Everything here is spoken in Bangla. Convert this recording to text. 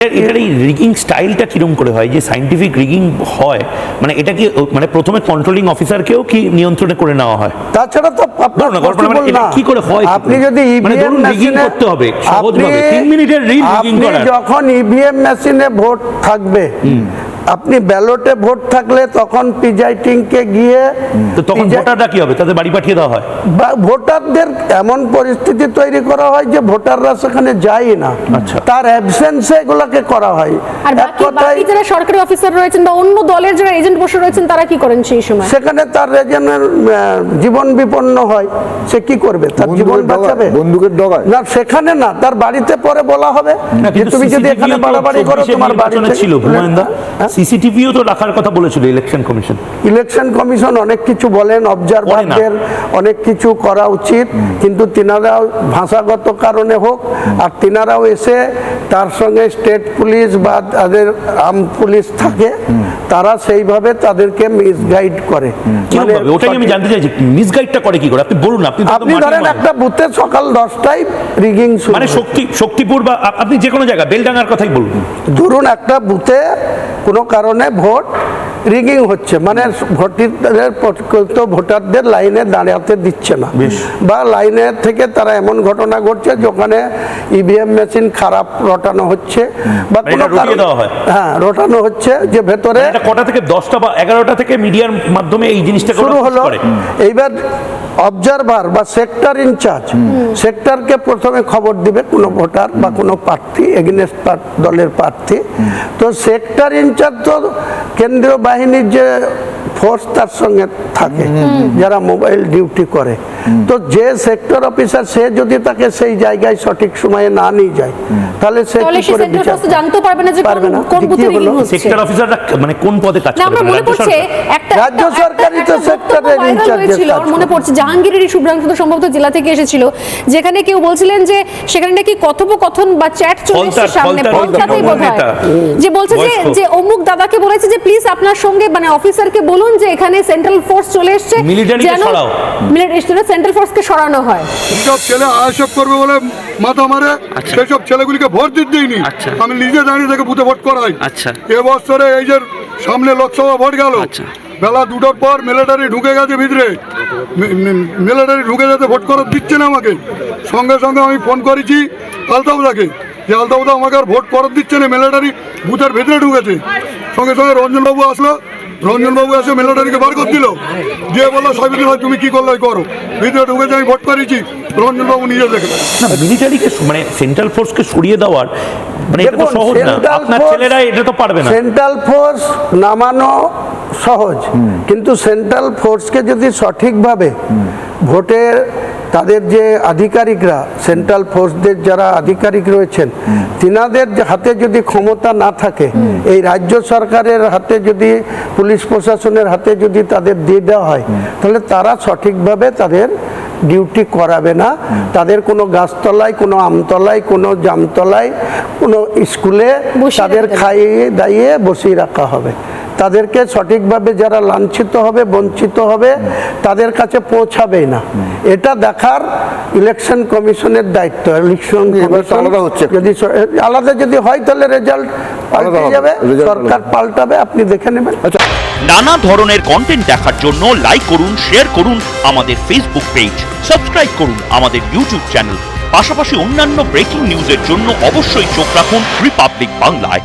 এটার এই রিগিং স্টাইলটা কিরকম করে হয়, যে সাইন্টিফিক রিগিং হয়, মানে এটা কি মানে প্রথমে কন্ট্রোলিং অফিসারকেও কি নিয়ন্ত্রণে করে নেওয়া হয়? তাছাড়া তো এটা কি করে হয়? আপনি যদি ইভিএম মেশিনে করতে হবে সহজভাবে 3 মিনিটের রিগিং করা, যখন ইভিএম মেশিনে ভোট থাকবে, আপনি ব্যালটে ভোট থাকলে তখন প্রিজাইডিং কে গিয়ে তো তখন ভোটাররা কি হবে, তাদের বাড়ি পাঠিয়ে দেওয়া হয়? বা ভোটারদের এমন পরিস্থিতি তৈরি করা হয় যে ভোটাররা সেখানে যায় না, তার অ্যাবসেন্সে এগুলোকে করা হয়। আর বাকি যারা সরকারি অফিসার রয়েছেন বা অন্য দলের যারা এজেন্ট বসে রয়েছেন তারা কি করেন সেই সময়? সেখানে তার এজেন্টের জীবন বিপন্ন হয়, সে কি করবে? তার জীবন বাঁচাবে বন্দুকের ডগায় না, সেখানে না, তার বাড়িতে পরে বলা হবে যে তুমি যদি এখানে বাড়াবাড়ি করো তোমার বাড়িতে ছিল। সিসিটিভিও তো রাখার কথা বলেছিল ইলেকশন কমিশন। ইলেকশন কমিশন অনেক কিছু বলেন, অবজারভারদের অনেক কিছু করা উচিত, কিন্তু তিনারাও ভাষাগত কারণে হোক আর তিনারাও এসে তার সঙ্গে স্টেট পুলিশ বা তাদের আর্ম পুলিশ থাকে, তারা সেইভাবে তাদেরকে মিসগাইড করে। মানে ওটাই আমি জানতে চাইছি, মিসগাইডটা করে কি করে? আপনি বলুন। আপনি ধরেন একটা বুথে সকাল 10টায় রিগিং শুরু, মানে শক্তিপুর বা আপনি যে কোনো জায়গা বেলডাঙ্গার কথাই বলুন, ধরুন একটা বুথে কোনো কারণে ভোট রিগিং হচ্ছে, মানে ভোটারদের লাইনে দাঁড়াতে দিচ্ছে না, বা লাইনে থেকে তারা এমন ঘটনা ঘটছে যেখানে ইভিএম মেশিন খারাপ রটানো হচ্ছে বা কোনো হ্যাঁ রটানো হচ্ছে, যে ভেতরে কটা থেকে 10টা বা 11টা থেকে মিডিয়ার মাধ্যমে এই জিনিসটা শুরু হলো। এইবার অবজারভার বা সেক্টর ইনচার্জ সেক্টরকে প্রথমে খবর দিবে কোনো ভোটার বা কোনো প্রার্থী এগেইনস্ট দলের প্রার্থী, তো সেক্টর ইনচার্জ তো কেন্দ্রীয় বাহিনীর যে ফোর্স তার সঙ্গে থাকে যারা মোবাইল ডিউটি করে, তো যে সেক্টর অফিসার সে যদি তাকে সেই জায়গায় সঠিক সময়ে না নিয়ে যায় তাহলে সে কি করে বিচার জানতে পারবে না যে কোন বুথে রিগিং হচ্ছে? সেক্টর অফিসাররা মানে কোন পদে কাজ করে? আমরা মনে পড়ছে একটা রাজ্য সরকারি তো সেক্টরের ইনচার্জ ছিল, মনে পড়ছে জাহাঙ্গীরের শুভ্রাংশু সম্ভবত জেলা থেকে এসেছিল, যেখানে কেউ বলছিলেন যে সেখানে নাকি কথোপকথন বা চ্যাট চলছে সামনে পৌঁছাতেই বোধহয়, যে বলছে যে অমুক দাদাকে বলেছে যে প্লিজ আপনার সঙ্গে মানে অফিসারকে বলুন যে এখানে সেন্ট্রাল ফোর্স চলে এসেছে, যেন সেন্ট্রাল ফোর্সকে সরানো হয়। সব ছেলে আশব করবে বলে মাথা মারে, সেই সব ছেলেগুলিকে ভোট দিতে দিইনি, আমি নিজে দাঁড়িয়ে থেকে বুথে ভোট করাই। এবছরে এই যে সামনে লোকসভা ভোট গেল, বেলা 2টার পর মিলিটারি ঢুকে গেছে ভিতরে, মিলিটারি ঢুকে যেতে ভোট করা দিচ্ছে না আমাকে। সঙ্গে সঙ্গে আমি ফোন করেছি আলতাবদাকে, যে আলতাবদা আমাকে আর ভোট করার দিচ্ছে না, মিলিটারি বুথের ভিতরে ঢুকেছে। সঙ্গে সঙ্গে রঞ্জনবাবু আসলো, রঞ্জনবাবু এসে মিলিটারিকে বার করে দিল, দিয়ে বললো সাবিত্রী ভাই তুমি কি করলে করো, ভিতরে ঢুকেছে, আমি ভোট করেছি। রঞ্জনবাবু নিজে দেখে না, মিলিটারিকে মানে সেন্ট্রাল ফোর্সকে সরিয়ে দেওয়ার মানে এটা তো সহজ না, আপনার ছেলেরা এটা তো পারবে না। সেন্ট্রাল ফোর্স নামানো সহজ, কিন্তু সেন্ট্রাল ফোর্সকে যদি সঠিকভাবে ভোটের তাদের যে আধিকারিকরা, সেন্ট্রাল ফোর্সদের যারা আধিকারিক রয়েছেন, তিনাদের হাতে যদি ক্ষমতা না থাকে, এই রাজ্য সরকারের হাতে যদি, পুলিশ প্রশাসনের হাতে যদি তাদের দিয়ে দেওয়া হয়, তাহলে তারা সঠিকভাবে তাদের ডিউটি করাবে না। তাদের কোনো গাছতলায়, কোনো আমতলায়, কোনো জামতলায়, কোনো স্কুলে তাদের খাইয়ে দাইয়ে বসিয়ে রাখা হবে। তাদেরকে সঠিকভাবে যারা লাঞ্ছিত হবে, বঞ্চিত হবে, তাদের কাছে পৌঁছাবেই না। এটা দেখার ইলেকশন কমিশনের দায়িত্ব। ইলেকশন আলাদা হচ্ছে, যদি আলাদা যদি হয় তাহলে রেজাল্ট পাল্টে যাবে, সরকার পাল্টাবে, আপনি দেখে নেবেন। নানা ধরনের কন্টেন্ট দেখার জন্য লাইক করুন, শেয়ার করুন আমাদের ফেসবুক পেজ, সাবস্ক্রাইব করুন আমাদের ইউটিউব চ্যানেল, পাশাপাশি অন্যান্য ব্রেকিং নিউজের জন্য অবশ্যই চোখ রাখুন রিপাবলিক বাংলায়।